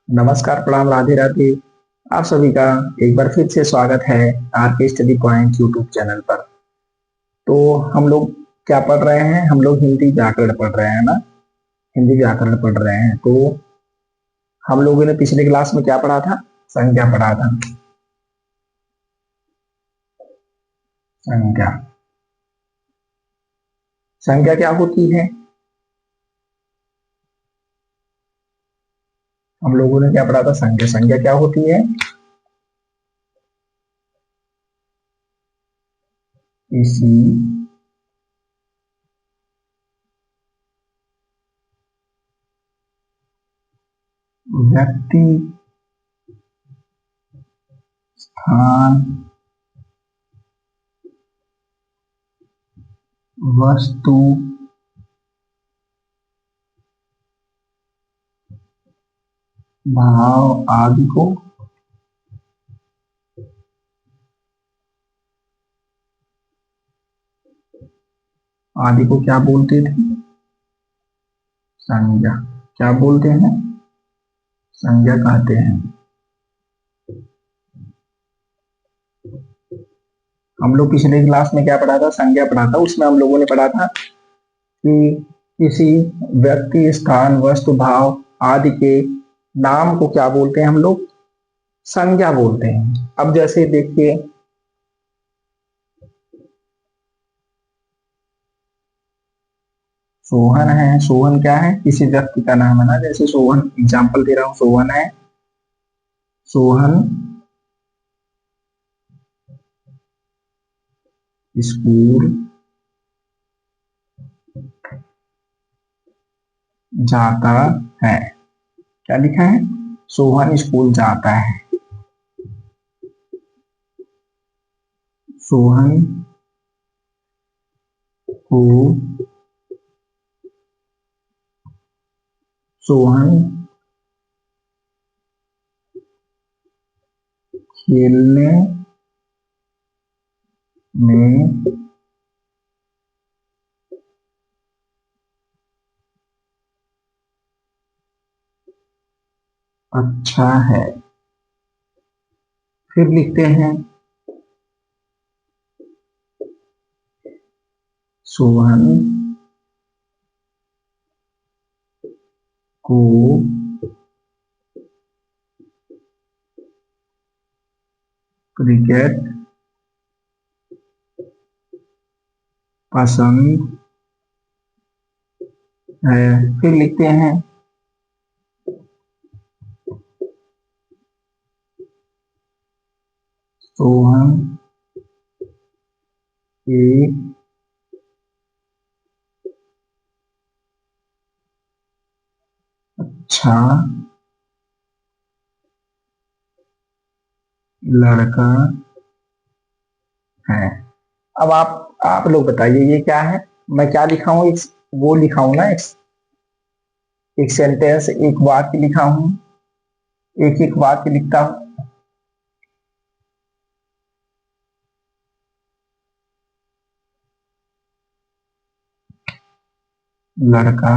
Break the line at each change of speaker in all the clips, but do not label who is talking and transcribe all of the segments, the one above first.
नमस्कार, प्रणाम, राधे राधे। आप सभी का एक बार फिर से स्वागत है आर के स्टडी पॉइंट यूट्यूब चैनल पर। तो हम लोग क्या पढ़ रहे हैं? हम लोग हिंदी व्याकरण पढ़ रहे हैं ना। हिंदी व्याकरण पढ़ रहे हैं। तो हम लोगों ने पिछले क्लास में क्या पढ़ा था? संज्ञा पढ़ा था। संज्ञा। संज्ञा क्या होती है? हम लोगों ने क्या पढ़ा था? संज्ञा। संज्ञा क्या होती है? किसी व्यक्ति, स्थान, वस्तु, भाव आदि को क्या बोलते थे? संज्ञा। क्या बोलते हैं? संज्ञा कहते हैं। हम लोग पिछले क्लास में क्या पढ़ा था? संज्ञा पढ़ा था। उसमें हम लोगों ने पढ़ा था कि किसी व्यक्ति, स्थान, वस्तु, भाव आदि के नाम को क्या बोलते हैं? हम लोग संज्ञा बोलते हैं। अब जैसे देखिए, सोहन है। सोहन क्या है? किसी व्यक्ति का नाम है ना। जैसे सोहन, एग्जाम्पल दे रहा हूं, सोहन है। सोहन स्कूल जाता है। क्या लिखा है? सोहन स्कूल जाता है। सोहन को सोहन खेलने में अच्छा है। फिर लिखते हैं, सोहन को क्रिकेट पसंद है। फिर लिखते हैं, सोहन एक अच्छा लड़का है। अब आप लोग बताइए, ये क्या है? मैं क्या लिखा हूं? एक वो लिखा हूं ना, एक सेंटेंस, एक वाक्य लिखा हूं। एक एक वाक्य लिखता हूं। लड़का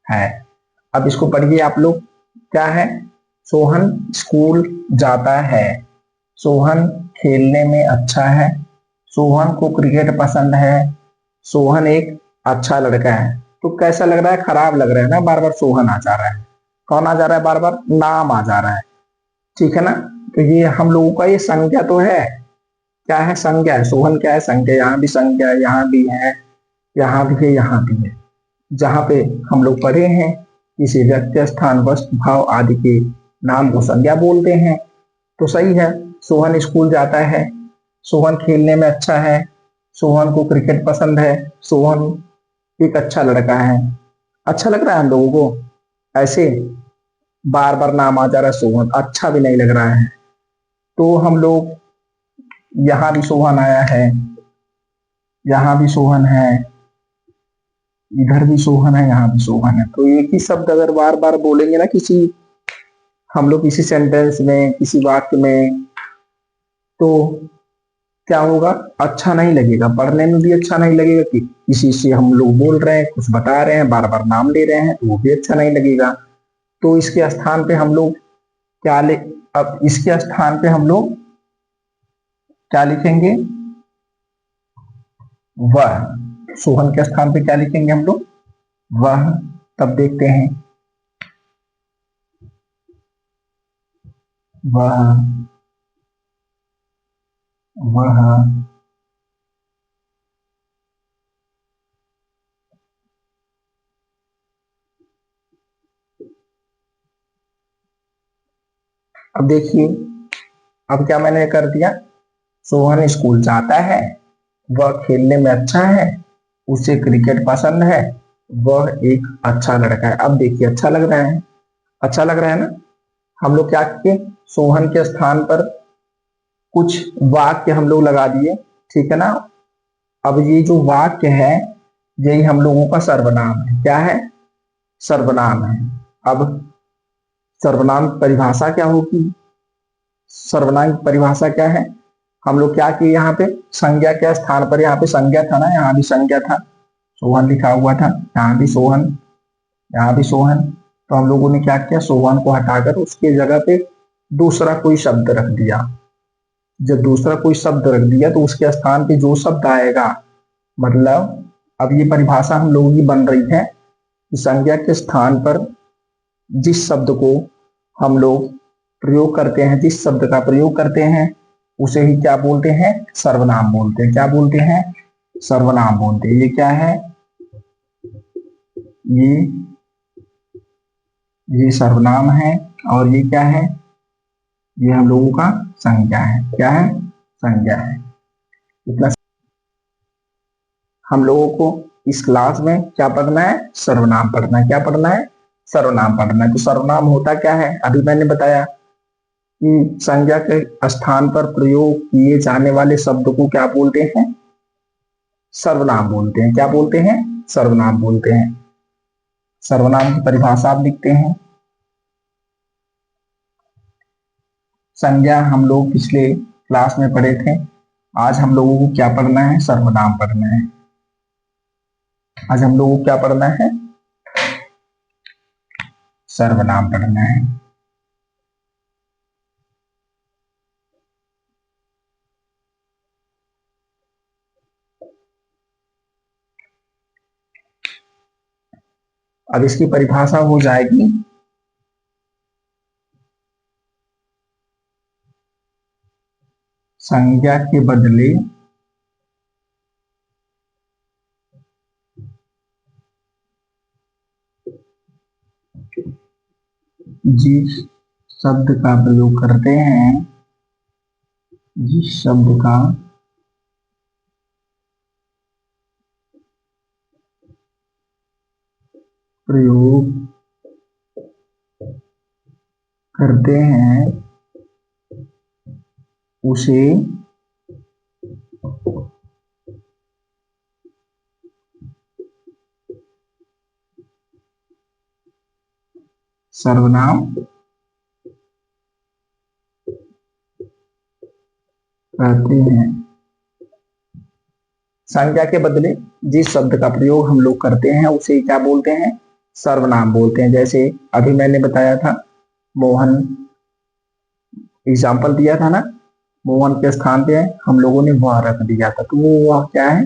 है। अब इसको पढ़िए आप लोग। क्या है? सोहन स्कूल जाता है। सोहन खेलने में अच्छा है। सोहन को क्रिकेट पसंद है। सोहन एक अच्छा लड़का है। तो कैसा लग रहा है? खराब लग रहा है ना। बार बार सोहन आ जा रहा है। कौन आ जा रहा है? बार बार नाम आ जा रहा है। ठीक है ना। तो ये हम लोगों का ये संज्ञा तो है। क्या है? संज्ञा है। सोहन क्या है? संज्ञा। यहाँ भी संज्ञा है, यहाँ भी है, यहाँ भी है, यहाँ भी है। जहां पे हम लोग पढ़े हैं, किसी व्यक्ति, स्थान, वस्तु, भाव आदि के नाम को संज्ञा बोलते हैं। तो सही है। सोहन स्कूल जाता है। सोहन खेलने में अच्छा है। सोहन को क्रिकेट पसंद है। सोहन एक अच्छा लड़का है। अच्छा लग रहा है हम लोगों को? ऐसे बार बार नाम आ जा रहा है सोहन, अच्छा भी नहीं लग रहा है। तो हम लोग, यहाँ भी सोहन आया है, यहाँ भी सोहन है, इधर भी सोहन है, यहाँ भी सोहन है। तो एक ही शब्द अगर बार बार बोलेंगे ना, हम लोग किसी सेंटेंस में, किसी वाक्य में, तो क्या होगा? अच्छा नहीं लगेगा। पढ़ने में भी अच्छा नहीं लगेगा कि किसी से हम लोग बोल रहे हैं, कुछ बता रहे हैं, बार बार नाम ले रहे हैं, तो वो भी अच्छा नहीं लगेगा। तो इसके स्थान पे हम लोग क्या ले अब इसके स्थान पे हम लोग क्या लिखेंगे? वह। सोहन के स्थान पे क्या लिखेंगे हम लोग? वह। तब देखते हैं, वह, वह, अब देखिए, अब क्या मैंने कर दिया? सोहन स्कूल जाता है, वह खेलने में अच्छा है, उसे क्रिकेट पसंद है, वह एक अच्छा लड़का है। अब देखिए, अच्छा लग रहा है, अच्छा लग रहा है ना? हम लोग क्या किए? सोहन के स्थान पर कुछ वाक्य हम लोग लगा दिए, ठीक है ना? अब ये जो वाक्य है, यही हम लोगों का सर्वनाम है। क्या है? सर्वनाम है। अब सर्वनाम की परिभाषा क्या होगी? सर्वनाम की परिभाषा क्या है? हम लोग क्या किए? यहाँ पे संज्ञा के स्थान पर, यहाँ पे संज्ञा था ना, यहाँ भी संज्ञा था, सोहन लिखा हुआ था, यहाँ भी सोहन, यहाँ भी सोहन। तो हम लोगों ने क्या किया? सोहन को हटाकर उसके जगह पे दूसरा कोई शब्द रख दिया। जब दूसरा कोई शब्द रख दिया तो उसके स्थान पे जो शब्द आएगा, मतलब अब ये परिभाषा हम लोगों की बन रही है कि संज्ञा के स्थान पर जिस शब्द को हम लोग प्रयोग करते हैं, जिस शब्द का प्रयोग करते हैं, उसे ही क्या बोलते हैं? सर्वनाम बोलते हैं। क्या बोलते हैं? सर्वनाम बोलते हैं। ये क्या है? ये ये सर्वनाम है। और ये क्या है? ये हम लोगों का संज्ञा है। क्या है? संज्ञा है। इतना हम लोगों को इस क्लास में क्या पढ़ना है? सर्वनाम पढ़ना है। क्या पढ़ना है? सर्वनाम पढ़ना है। तो सर्वनाम होता क्या है? अभी मैंने बताया कि संज्ञा के स्थान पर प्रयोग किए जाने वाले शब्द को क्या बोलते हैं? सर्वनाम बोलते हैं। क्या बोलते हैं? सर्वनाम बोलते हैं। सर्वनाम की परिभाषा आप लिखते हैं। संज्ञा हम लोग पिछले क्लास में पढ़े थे। आज हम लोगों को क्या पढ़ना है? सर्वनाम पढ़ना है। आज हम लोगों को क्या पढ़ना है? सर्वनाम पढ़ना है। अब इसकी परिभाषा हो जाएगी, संज्ञा के बदले जिस शब्द का प्रयोग करते हैं, जिस शब्द का प्रयोग करते हैं, उसे सर्वनाम कहते हैं। संज्ञा के बदले जिस शब्द का प्रयोग हम लोग करते हैं उसे क्या बोलते हैं? सर्वनाम बोलते हैं। जैसे अभी मैंने बताया था, मोहन, एग्जाम्पल दिया था ना, मोहन के स्थान पे हम लोगों ने वह रख दिया था, तो वो वह क्या है?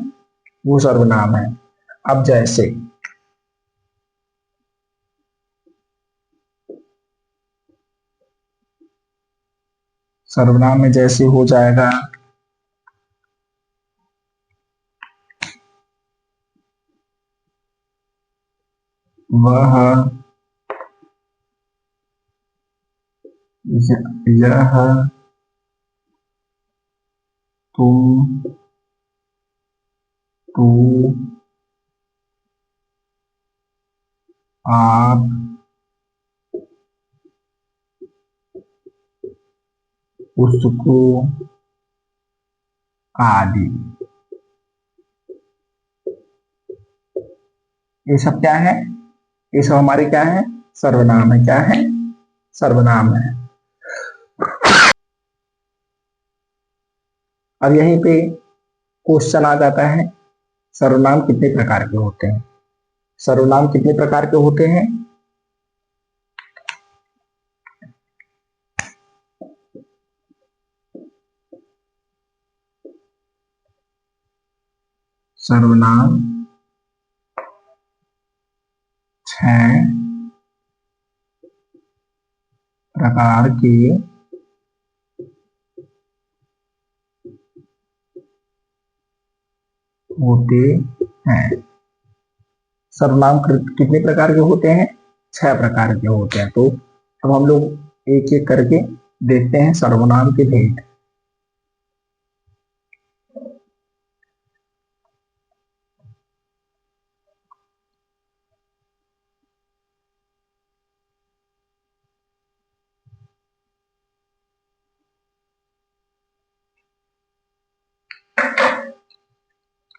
वो सर्वनाम है। अब जैसे सर्वनाम में जैसे हो जाएगा, वह, यह, तुम, तू, आप, उसको आदि, ये सब क्या है? ये सब हमारे क्या है? सर्वनाम है। क्या है? सर्वनाम है। अब यहीं पे क्वेश्चन आ जाता है, सर्वनाम कितने प्रकार के होते हैं? सर्वनाम कितने प्रकार के होते हैं? सर्वनाम 6 प्रकार के होते हैं। सर्वनाम कितने प्रकार के होते हैं? 6 प्रकार के होते हैं। तो अब हम लोग एक एक करके देखते हैं सर्वनाम के भेद।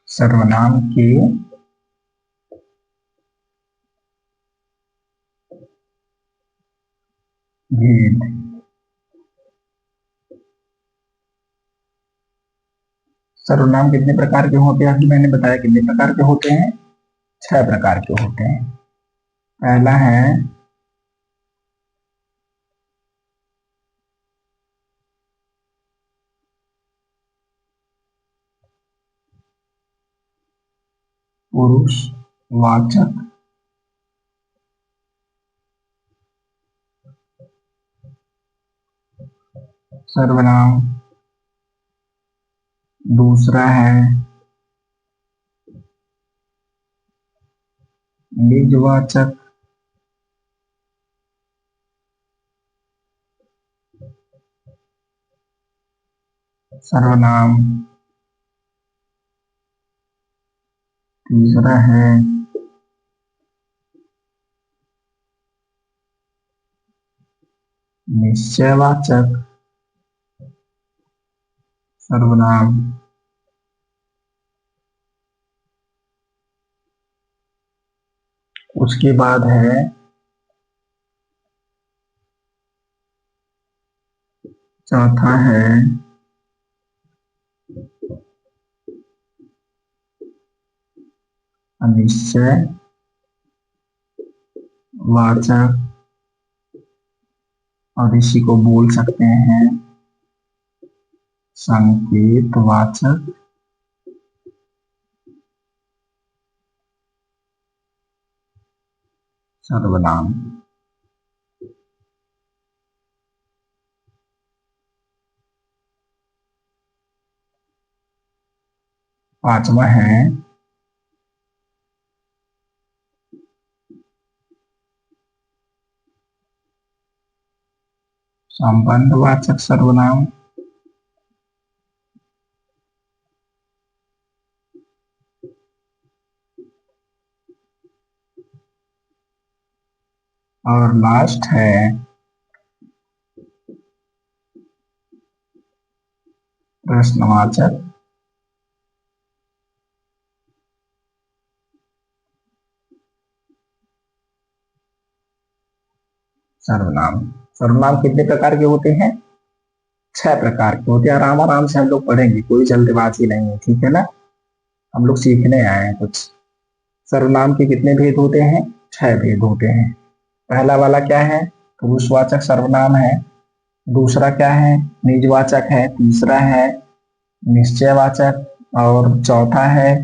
सर्वनाम के भेद। सर्वनाम कितने प्रकार के होते हैं? अभी मैंने बताया कितने प्रकार के होते हैं? 6 प्रकार के होते हैं। पहला है पुरुषवाचक सर्वनाम। दूसरा है निजवाचक सर्वनाम। तीसरा है निश्चयवाचक सर्वनाम। उसके बाद है चौथा है अनिश्चयवाचक और इसी को बोल सकते हैं संकेतवाचक सर्वनाम। पांचवा है संबंधवाचक सर्वनाम। और लास्ट है प्रश्नवाचक सर्वनाम। सर्वनाम कितने प्रकार के होते हैं? 6 प्रकार के होते हैं। आराम आराम से हम लोग पढ़ेंगे, कोई जल्दबाजी नहीं है, ठीक है ना? हम लोग सीखने आए हैं कुछ। सर्वनाम के कितने भेद होते हैं? 6 भेद होते हैं। पहला वाला क्या है? पुरुषवाचक सर्वनाम है। दूसरा क्या है? निजवाचक है। तीसरा है निश्चयवाचक और चौथा है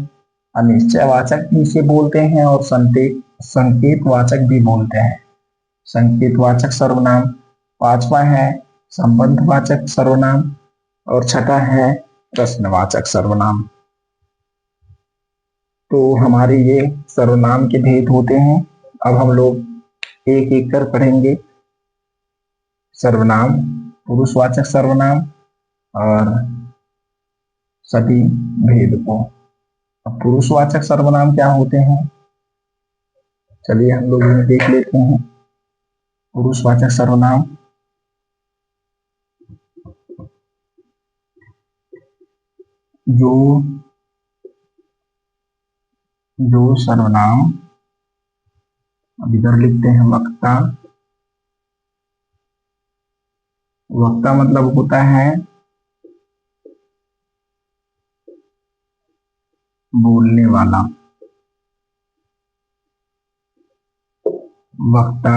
अनिश्चयवाचक भी इसे बोलते हैं और संकेतवाचक भी बोलते हैं, संकेतवाचक सर्वनाम। पांचवा है संबंधवाचक सर्वनाम और छठा है प्रश्नवाचक सर्वनाम। तो हमारे ये सर्वनाम के भेद होते हैं। अब हम लोग एक एक कर पढ़ेंगे सर्वनाम, पुरुषवाचक सर्वनाम और सभी भेद को। अब पुरुषवाचक सर्वनाम क्या होते हैं, चलिए हम लोग इन्हें देख लेते हैं। पुरुषवाचक सर्वनाम जो जो सर्वनाम, अब इधर लिखते हैं वक्ता। वक्ता मतलब होता है बोलने वाला। वक्ता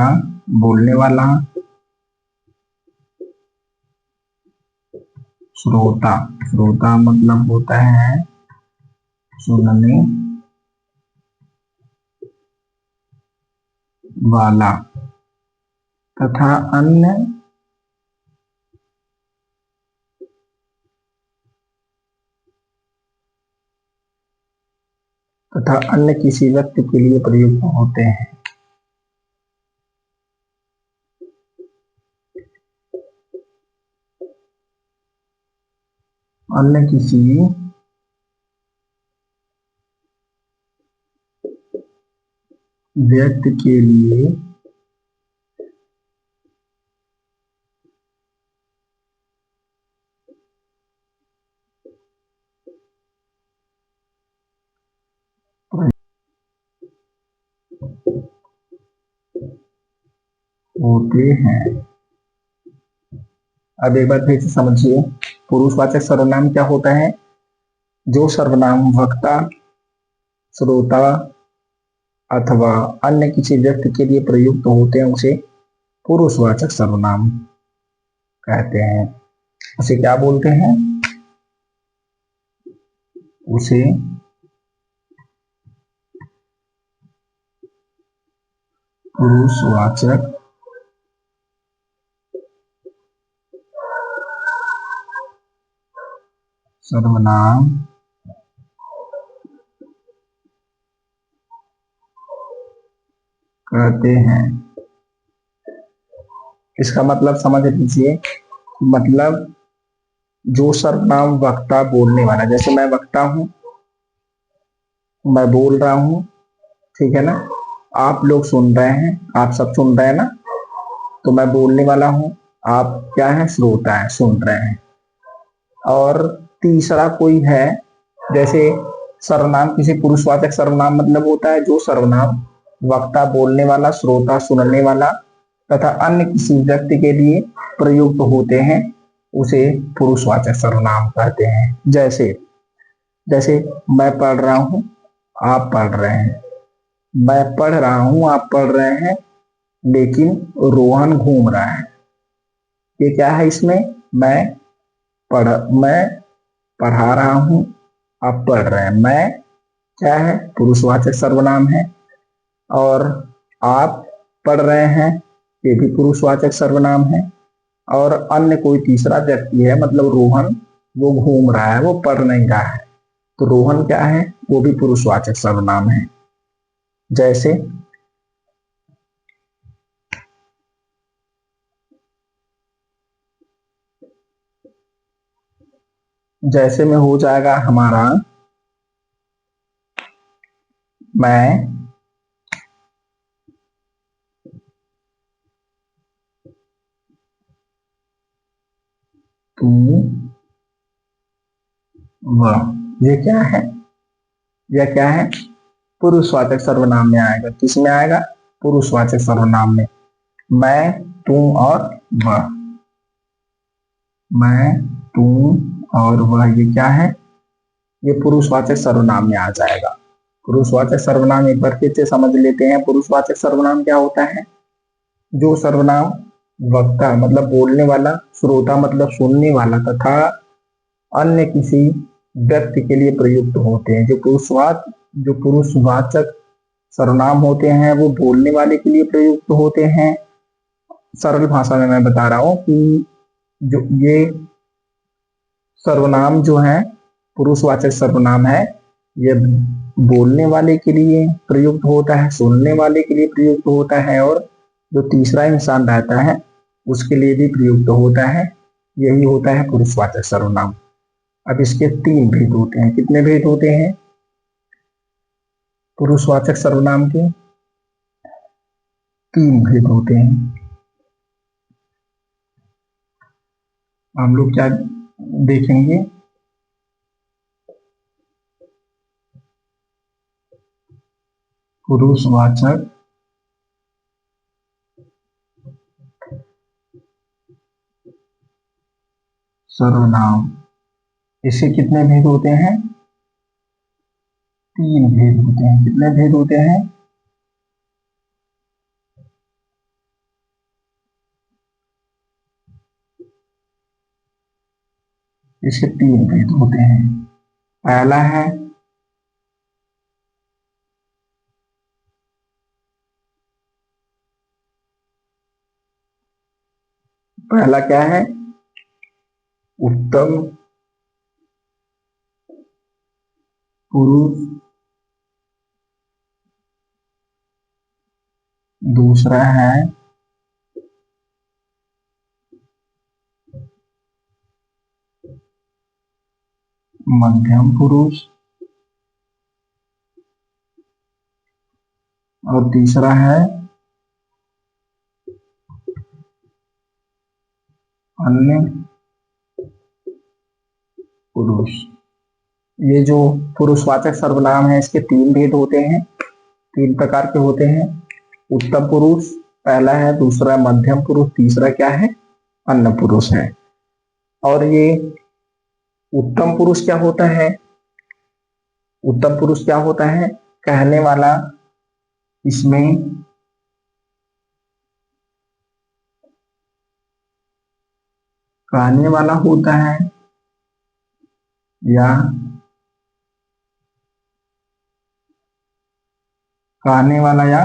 बोलने वाला। श्रोता, श्रोता मतलब होता है सुनने वाला तथा अन्य किसी व्यक्ति के लिए प्रयुक्त होते हैं। अन्य किसी व्यक्ति के लिए होते हैं। अब एक बार फिर से समझिए, पुरुषवाचक सर्वनाम क्या होता है? जो सर्वनाम वक्ता, श्रोता अथवा अन्य किसी व्यक्ति के लिए प्रयुक्त होते हैं उसे पुरुषवाचक सर्वनाम कहते हैं। उसे क्या बोलते हैं? उसे पुरुषवाचक सर्वनाम कहते हैं। इसका मतलब समझ लीजिए, मतलब जो सर्वनाम वक्ता बोलने वाला, जैसे मैं वक्ता हूं, मैं बोल रहा हूं, ठीक है ना, आप लोग सुन रहे हैं, आप सब सुन रहे हैं ना, तो मैं बोलने वाला हूं, आप क्या है? श्रोता है, सुन रहे हैं। और तीसरा कोई है, जैसे सर्वनाम, किसी पुरुषवाचक सर्वनाम मतलब होता है जो सर्वनाम वक्ता बोलने वाला, श्रोता सुनने वाला तथा अन्य किसी व्यक्ति के लिए प्रयुक्त होते हैं, उसे पुरुषवाचक सर्वनाम कहते हैं। जैसे जैसे मैं पढ़ रहा हूं, आप पढ़ रहे हैं। मैं पढ़ रहा हूं, आप पढ़ रहे हैं, लेकिन रोहन घूम रहा है। ये क्या है? इसमें मैं पढ़ा रहा हूं, आप पढ़ रहे हैं। मैं क्या है? पुरुषवाचक सर्वनाम है। और आप पढ़ रहे हैं, ये भी पुरुषवाचक सर्वनाम है। और अन्य कोई तीसरा व्यक्ति है, मतलब रोहन, वो घूम रहा है, वो पढ़ नहीं रहा है, तो रोहन क्या है? वो भी पुरुषवाचक सर्वनाम है। जैसे जैसे में हो जाएगा हमारा मैं, तू, वह। ये क्या है? यह क्या है? पुरुषवाचक सर्वनाम में आएगा। किस में आएगा? पुरुषवाचक सर्वनाम में। मैं, तुम और वह। मैं, तुम और वह, ये क्या है? ये पुरुषवाचक सर्वनाम में आ जाएगा। पुरुषवाचक सर्वनाम एक बार फिर से समझ लेते हैं। पुरुषवाचक सर्वनाम क्या होता है? जो सर्वनाम वक्ता मतलब बोलने वाला, श्रोता मतलब सुनने वाला तथा अन्य किसी व्यक्ति के लिए प्रयुक्त होते हैं। जो पुरुषवाचक सर्वनाम होते हैं वो बोलने वाले के लिए प्रयुक्त होते हैं। सरल भाषा में मैं बता रहा हूं कि जो ये सर्वनाम जो है, पुरुषवाचक सर्वनाम है, ये बोलने वाले के लिए प्रयुक्त होता है, सुनने वाले के लिए प्रयुक्त होता है, और जो तीसरा इंसान रहता है उसके लिए भी प्रयुक्त होता है। यही होता है पुरुषवाचक सर्वनाम। अब इसके तीन भेद होते हैं। कितने भेद होते हैं पुरुषवाचक सर्वनाम के? तीन भेद होते हैं। हम लोग क्या देखेंगे? पुरुषवाचक सर्वनाम, इसके कितने भेद होते हैं? तीन भेद होते हैं। कितने भेद होते हैं? इसके तीन भेद होते हैं। पहला है पहला क्या है? उत्तम पुरुष, दूसरा है मध्यम पुरुष, और तीसरा है अन्य पुरुष। ये जो पुरुषवाचक सर्वनाम है इसके तीन भेद होते हैं, तीन प्रकार के होते हैं। उत्तम पुरुष पहला है, दूसरा मध्यम पुरुष, तीसरा क्या है? अन्य पुरुष है। और ये उत्तम पुरुष क्या होता है? उत्तम पुरुष क्या होता है? कहने वाला, इसमें कहने वाला होता है या कहने वाला या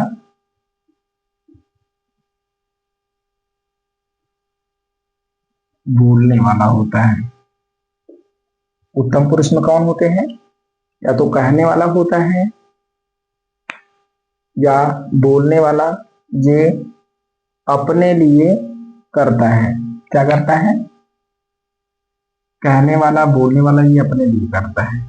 बोलने वाला होता है। उत्तम पुरुष में कौन होते हैं? या तो कहने वाला होता है या बोलने वाला। ये अपने लिए करता है। क्या करता है? कहने वाला, बोलने वाला ये अपने लिए करता है।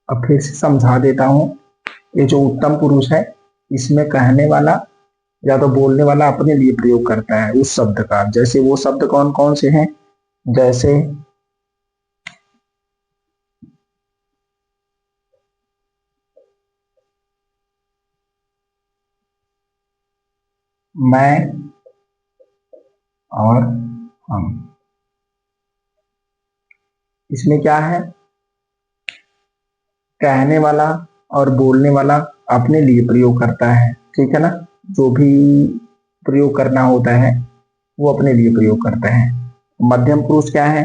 अब फिर से समझा देता हूं। ये जो उत्तम पुरुष है इसमें कहने वाला या तो बोलने वाला अपने लिए प्रयोग करता है उस शब्द का। जैसे वो शब्द कौन कौन से हैं? जैसे मैं और हम। इसमें क्या है? कहने वाला और बोलने वाला अपने लिए प्रयोग करता है, ठीक है ना। जो भी प्रयोग करना होता है वो अपने लिए प्रयोग करते हैं। मध्यम पुरुष क्या है?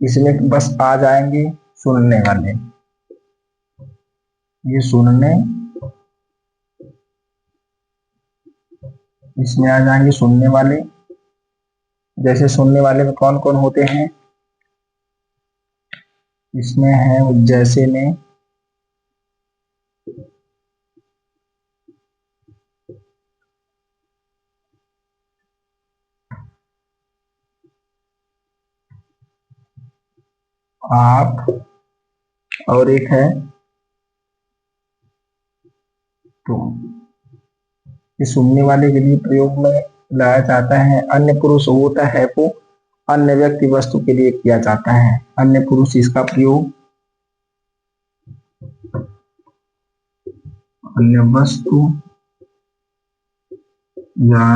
इसमें बस आ जाएंगे सुनने वाले। ये सुनने, इसमें आ जाएंगे सुनने वाले। जैसे सुनने वाले में कौन कौन होते हैं? इसमें है जैसे में आप, और एक है तुम। ये सुनने वाले के लिए प्रयोग में लाया जाता है। अन्य पुरुष होता है वो अन्य व्यक्ति वस्तु के लिए किया जाता है। अन्य पुरुष इसका प्रयोग अन्य वस्तु या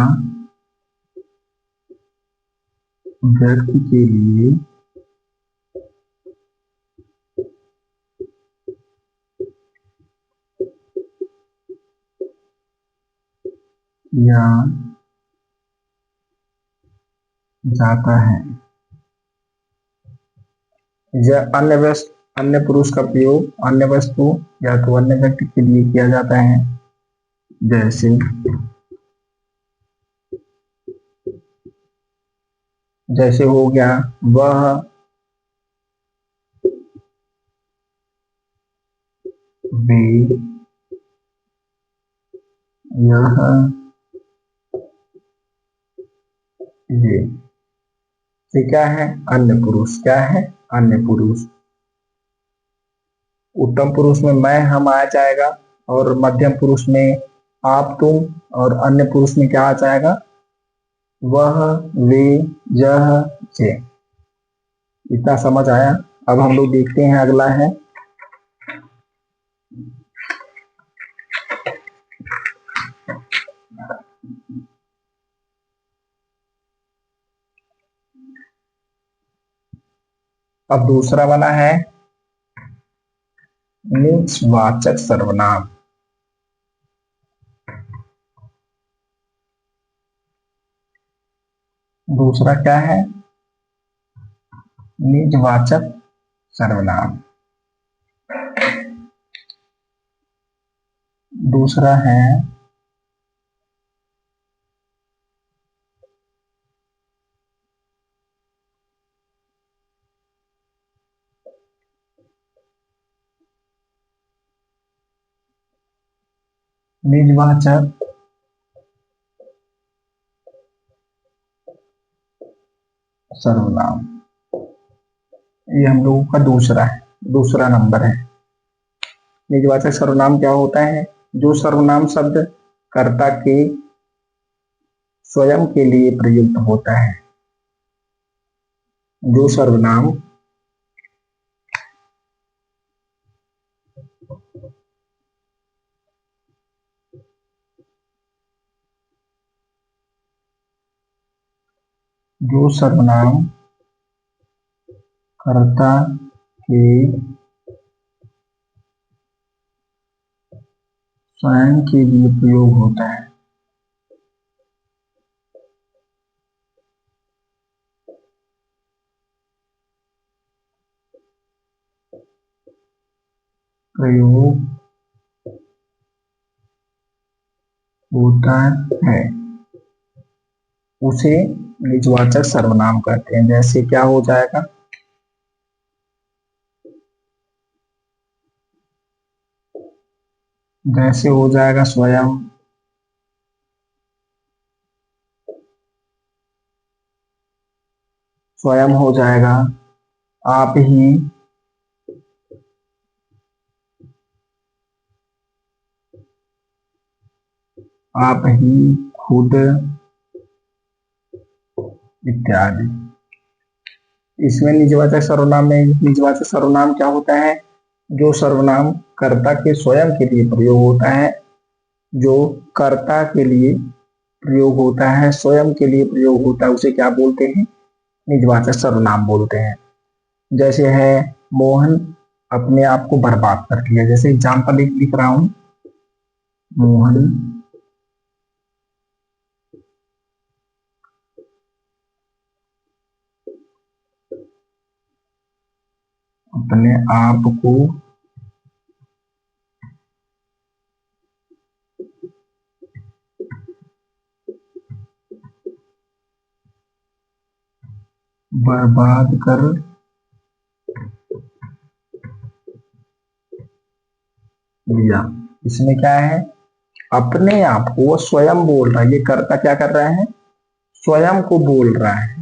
व्यक्ति के लिए किया जाता है। यह अन्य पुरुष का प्रयोग अन्य वस्तु या तो अन्य व्यक्ति के लिए किया जाता है। जैसे जैसे हो गया वह, वे, यह, ये क्या है? अन्य पुरुष। क्या है? अन्य पुरुष। उत्तम पुरुष में मैं हम आ जाएगा, और मध्यम पुरुष में आप तुम, और अन्य पुरुष में क्या आ जाएगा? वह, वे, यह, ये। इतना समझ आया? अब हम लोग देखते हैं अगला है अब दूसरा वाला है निजवाचक सर्वनाम। दूसरा क्या है? निजवाचक सर्वनाम। दूसरा है निजवाचक सर्वनाम। ये हम लोगों का दूसरा है, दूसरा नंबर है। निजवाचक सर्वनाम क्या होता है? जो सर्वनाम शब्द कर्ता के स्वयं के लिए प्रयुक्त होता है। जो सर्वनाम जो सर्वनाम कर्ता के स्वयं के लिए प्रयोग होता है। प्रयोग होता है उसे निजवाचक सर्वनाम कहते हैं। जैसे क्या हो जाएगा? जैसे हो जाएगा स्वयं, स्वयं हो जाएगा, आप ही, आप ही, खुद इत्यादि। इसमें निजवाचक सर्वनाम में निजवाचक सर्वनाम क्या होता है? जो सर्वनाम कर्ता के स्वयं के लिए प्रयोग होता है। जो कर्ता के लिए प्रयोग होता है, स्वयं के लिए प्रयोग होता है, उसे क्या बोलते हैं? निजवाचक सर्वनाम बोलते हैं। जैसे है मोहन अपने आप को बर्बाद कर दिया। जैसे एग्जाम्पल एक लिख रहा हूं, मोहन अपने आप को बर्बाद कर दिया। इसमें क्या है? अपने आप को वो स्वयं बोल रहा है। ये कर्ता क्या कर रहा है? स्वयं को बोल रहा है।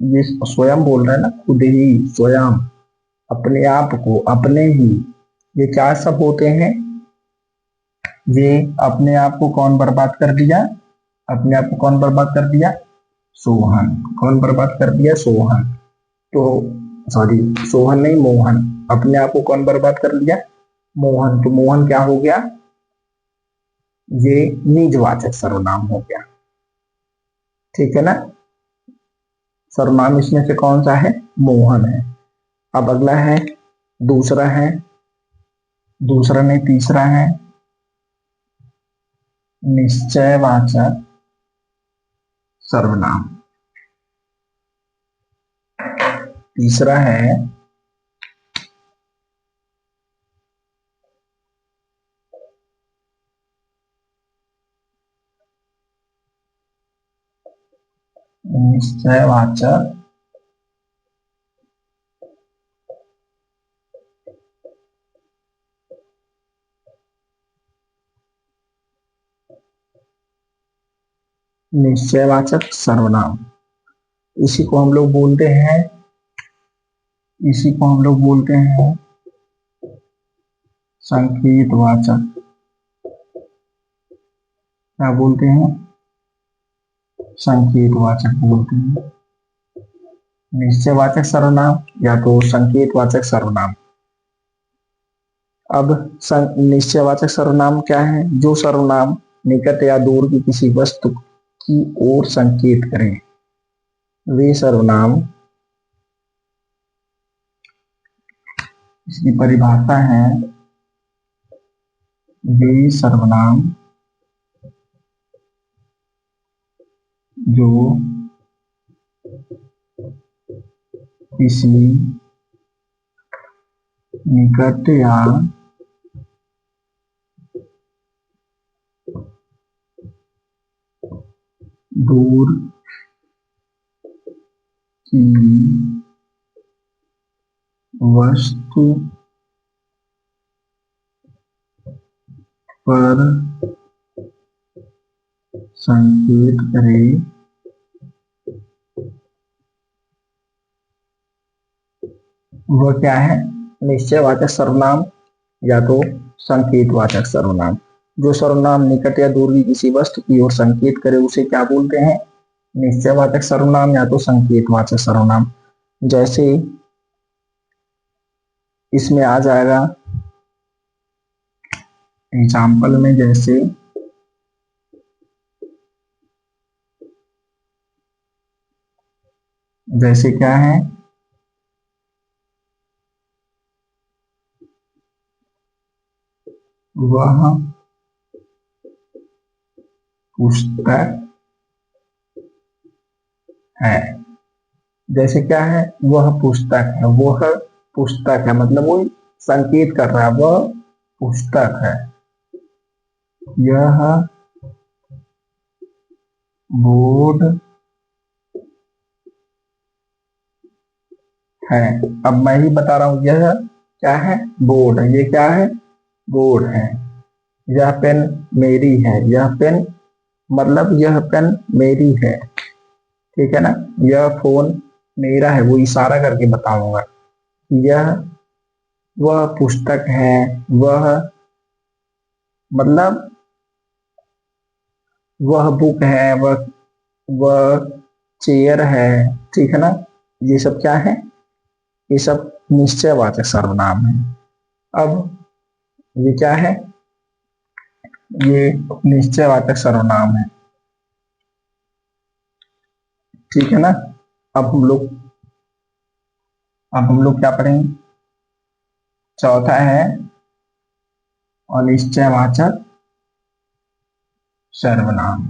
ये स्वयं बोल रहा है ना, खुद ही, स्वयं, अपने आप को, अपने ही। ये क्या सब होते हैं? ये अपने आप को कौन बर्बाद कर दिया? अपने आप को कौन बर्बाद कर दिया? सोहन। कौन बर्बाद कर दिया? सोहन। तो सॉरी, सोहन नहीं, मोहन। अपने आप को कौन बर्बाद कर दिया? मोहन। तो मोहन क्या हो गया? ये निजवाचक सर्वनाम हो गया। ठीक है ना? सर्वनाम इसमें से कौन सा है? मोहन है। अब अगला है, दूसरा है, दूसरा नहीं तीसरा है निश्चयवाचक सर्वनाम। तीसरा है निश्चयवाचक निश्चयवाचक सर्वनाम। इसी को हम लोग बोलते हैं, इसी को हम लोग बोलते हैं संकेतवाचक। क्या बोलते हैं? संकेतवाचक बोलते हैं। निश्चयवाचक सर्वनाम या तो संकेतवाचक सर्वनाम। अब निश्चयवाचक सर्वनाम क्या है? जो सर्वनाम निकट या दूर की किसी वस्तु की ओर संकेत करें, वे सर्वनाम, इसकी परिभाषा है, वे सर्वनाम जो किसी निकट या दूर की वस्तु पर संकेत करे, वह क्या है? निश्चयवाचक सर्वनाम या तो संकेतवाचक सर्वनाम। जो सर्वनाम निकट या दूर की किसी वस्तु की ओर संकेत करे उसे क्या बोलते हैं? निश्चयवाचक सर्वनाम या तो संकेतवाचक सर्वनाम। जैसे इसमें आ जाएगा एग्जाम्पल में, जैसे क्या है? वह पुस्तक है। जैसे क्या है? वह पुस्तक है, वह पुस्तक है, मतलब वो संकेत कर रहा है, वह पुस्तक है। यह बोर्ड है। अब मैं ही बता रहा हूं, यह क्या है? बोर्ड है। ये क्या है? बोर्ड है। यह पेन मेरी है। यह पेन मतलब यह पेन मेरी है, ठीक है ना। यह फोन मेरा है, वो इशारा करके बताऊंगा। यह वह पुस्तक है, वह मतलब वह बुक है, वह चेयर है, ठीक है ना। ये सब क्या है? ये सब निश्चयवाचक सर्वनाम है। अब ये क्या है? ये निश्चयवाचक सर्वनाम है, ठीक है ना। अब हम लोग अब हम लोग क्या पढ़ेंगे? चौथा है अनिश्चयवाचक सर्वनाम।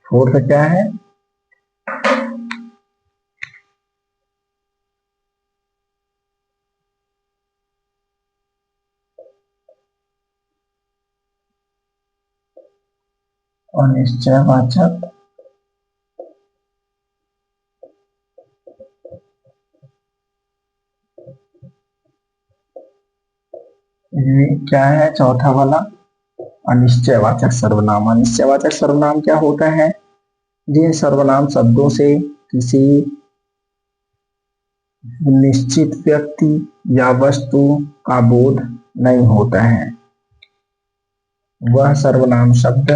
फोर्थ क्या है? अनिश्चयवाचक ये क्या है? चौथा वाला अनिश्चयवाचक सर्वनाम। अनिश्चयवाचक सर्वनाम क्या होता है? जिन सर्वनाम शब्दों से किसी निश्चित व्यक्ति या वस्तु का बोध नहीं होता है, वह सर्वनाम शब्द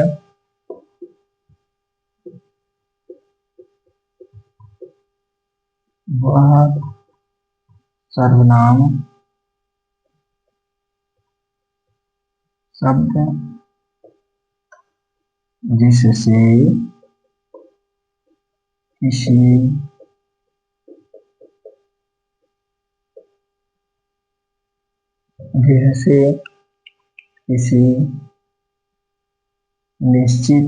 वह सर्वनाम शब्द जिससे किसी जिससे किसी निश्चित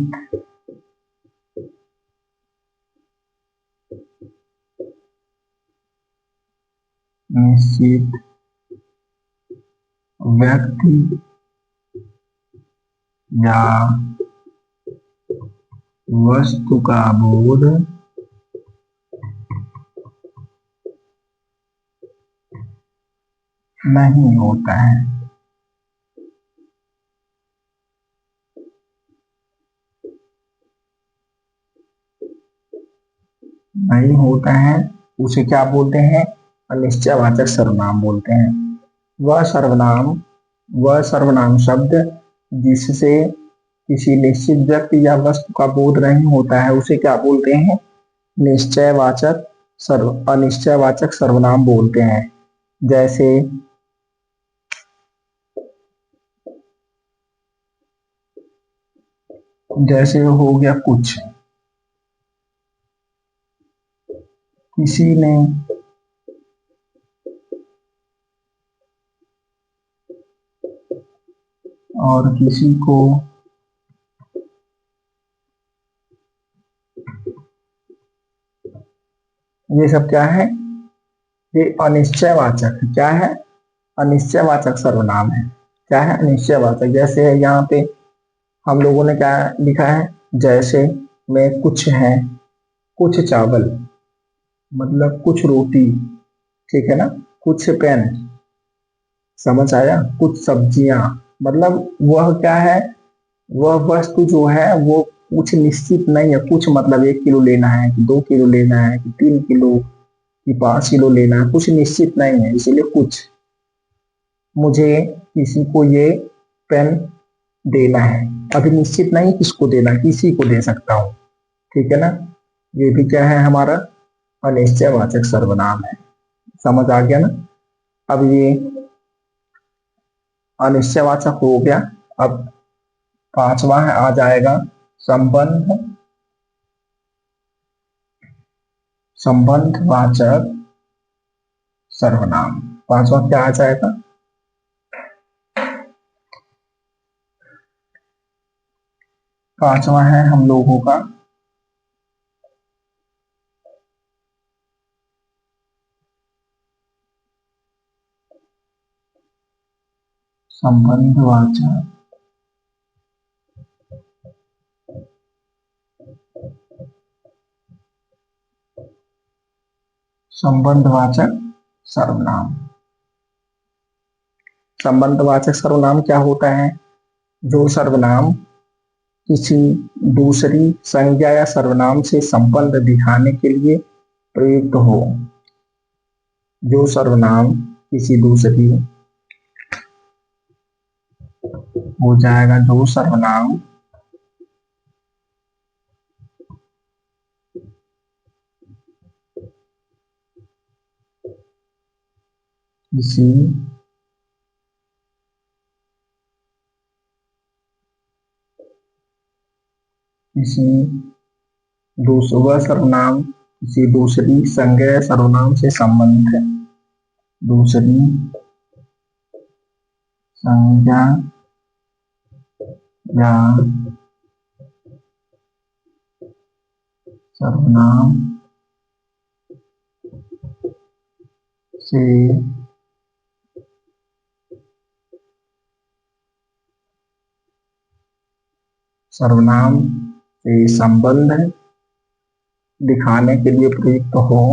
निश्चित व्यक्ति या वस्तु का बोध नहीं होता है। नहीं होता है उसे क्या बोलते हैं? अनिश्चयवाचक सर्वनाम बोलते हैं। वह सर्वनाम शब्द जिससे किसी निश्चित व्यक्ति या वस्तु का बोध नहीं होता है उसे क्या बोलते हैं? अनिश्चयवाचक सर्वनाम बोलते हैं। जैसे जैसे हो गया कुछ, किसी ने, और किसी को, ये सब क्या है? ये अनिश्चयवाचक है। क्या है? अनिश्चयवाचक सर्वनाम है। क्या है? अनिश्चयवाचक। जैसे है यहाँ पे हम लोगों ने क्या लिखा है? जैसे में कुछ है, कुछ चावल, मतलब कुछ रोटी, ठीक है ना, कुछ पेन, समझ आया, कुछ सब्जियां, मतलब वह क्या है, वह वस्तु जो है वो कुछ निश्चित नहीं है। कुछ मतलब 1 किलो लेना है कि 2 किलो लेना है कि 3 किलो कि 5 किलो लेना है, कुछ निश्चित नहीं है, इसीलिए कुछ। मुझे किसी को ये पेन देना है, अभी निश्चित नहीं किसको देना, किसी को दे सकता हूँ, ठीक है ना। ये भी क्या है? हमारा अनिश्चयवाचक सर्वनाम है। समझ आ गया ना? अब ये अनिश्चयवाचक हो गया। अब पांचवा है, आ जाएगा संबंध, संबंधवाचक सर्वनाम। पांचवा क्या आ जाएगा? पांचवा है हम लोगों का संबंधवाचक संबंधवाचक सर्वनाम। संबंधवाचक सर्वनाम क्या होता है? जो सर्वनाम किसी दूसरी संज्ञा या सर्वनाम से संबंध दिखाने के लिए प्रयुक्त हो। जो सर्वनाम किसी दूसरी, हो जाएगा जो सर्वनाम किसी किसी दूसरा सर्वनाम किसी दूसरी संज्ञा या सर्वनाम से संबंधित है। दूसरी संज्ञा या सर्वनाम से सर्वनाम से संबंध दिखाने के लिए प्रयुक्त हो।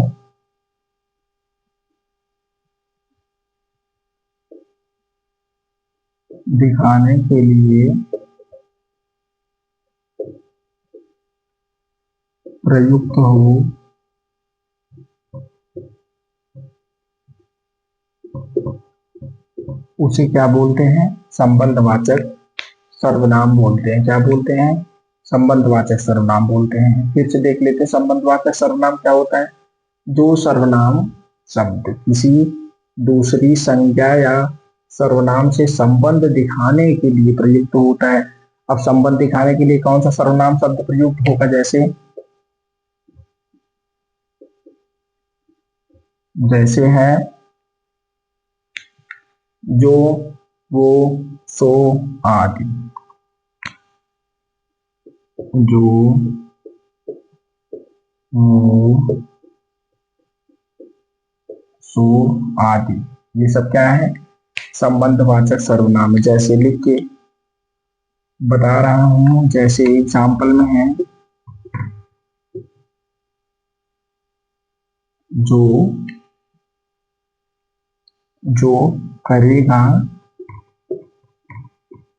दिखाने के लिए प्रयुक्त हो, उसे क्या बोलते हैं? संबंधवाचक सर्वनाम बोलते हैं। क्या बोलते हैं? संबंधवाचक सर्वनाम बोलते हैं। फिर से देख लेते हैं संबंधवाचक सर्वनाम क्या होता है। जो सर्वनाम शब्द किसी दूसरी संज्ञा या सर्वनाम से संबंध दिखाने के लिए प्रयुक्त होता है। अब संबंध दिखाने के लिए कौन सा सर्वनाम शब्द प्रयुक्त होगा? जैसे जैसे है जो, वो, सो आदि। जो, वो, सो आदि, ये सब क्या है? संबंधवाचक सर्वनाम है। जैसे लिख के बता रहा हूं, जैसे एग्जाम्पल में है जो, जो करेगा,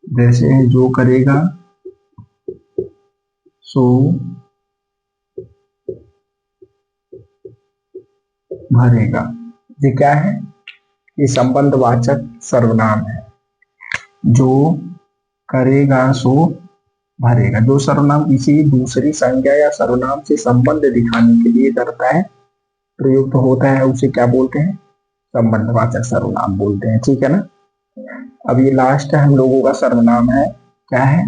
जैसे है जो करेगा सो भरेगा। ये क्या है? ये संबंधवाचक सर्वनाम है। जो करेगा सो भरेगा। जो सर्वनाम किसी दूसरी संज्ञा या सर्वनाम से संबंध दिखाने के लिए करता है, प्रयुक्त होता है, उसे क्या बोलते हैं? संबंधवाचक सर्वनाम बोलते हैं। ठीक है ना। अब ये लास्ट हम लोगों का सर्वनाम है, क्या है?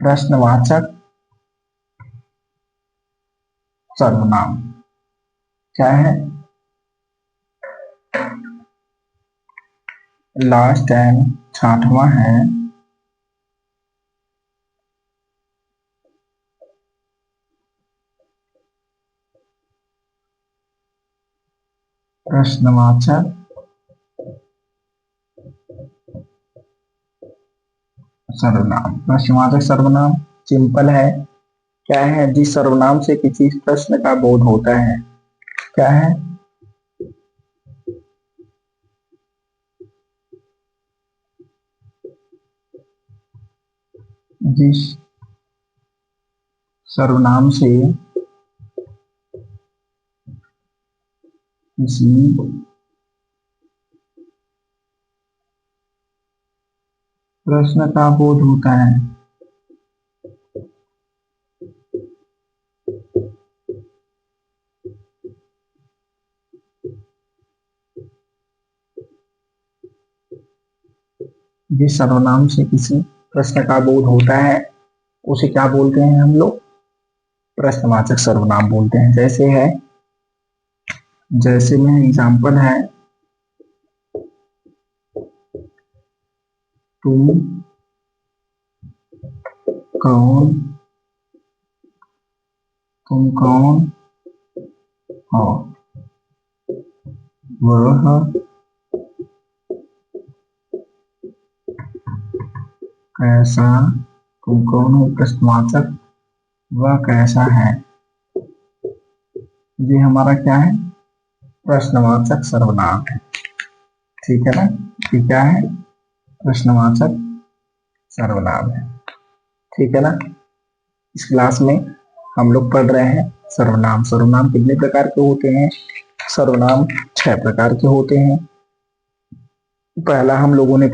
प्रश्नवाचक सर्वनाम। क्या है? लास्ट एंड छठवां है प्रश्नवाचक सर्वनाम। प्रश्नवाचक सर्वनाम सिंपल है। क्या है? जिस सर्वनाम से किसी प्रश्न का बोध होता है। क्या है? जिस सर्वनाम से किसी प्रश्न का बोध होता है। जिस सर्वनाम से किसी प्रश्न का बोध होता है उसे क्या बोलते हैं हम लोग? प्रश्नवाचक सर्वनाम बोलते हैं। जैसे में एग्जाम्पल है, तुम कौन तुम कौन हो, वह कैसा। तुम कौन हो प्रश्नवाचक, वह कैसा है। ये हमारा क्या है? प्रश्नवाचक सर्वनाम है। ठीक है ना? ये क्या है? प्रश्नवाचक सर्वनाम है। ठीक है ना? इस क्लास में हम लोग पढ़ रहे हैं सर्वनाम। सर्वनाम कितने प्रकार के होते हैं? सर्वनाम 6 प्रकार के होते हैं। पहला हम लोगों ने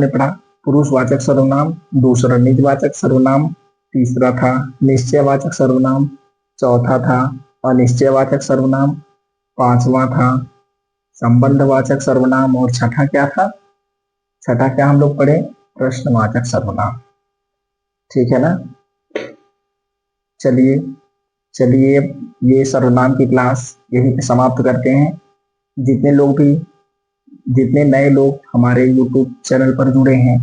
पढ़ा पुरुषवाचक सर्वनाम, दूसरा निजवाचक सर्वनाम, तीसरा था निश्चयवाचक सर्वनाम, चौथा था अनिश्चयवाचक सर्वनाम, पांचवा था संबंधवाचक सर्वनाम और छठा क्या था? छठा क्या हम लोग पढ़े? प्रश्नवाचक सर्वनाम। ठीक है ना? चलिए चलिए ये सर्वनाम की क्लास यहीं पे समाप्त करते हैं। जितने नए लोग हमारे YouTube चैनल पर जुड़े हैं,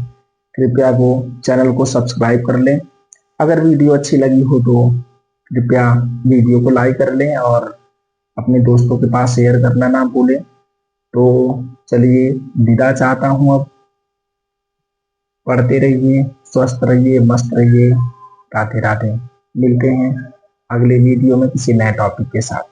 कृपया वो चैनल को सब्सक्राइब कर लें। अगर वीडियो अच्छी लगी हो तो कृपया वीडियो को लाइक कर लें और अपने दोस्तों के पास शेयर करना ना भूलें। तो चलिए विदा चाहता हूँ अब। पढ़ते रहिए, स्वस्थ रहिए, मस्त रहिए। राधे राधे। मिलते हैं अगले वीडियो में किसी नए टॉपिक के साथ।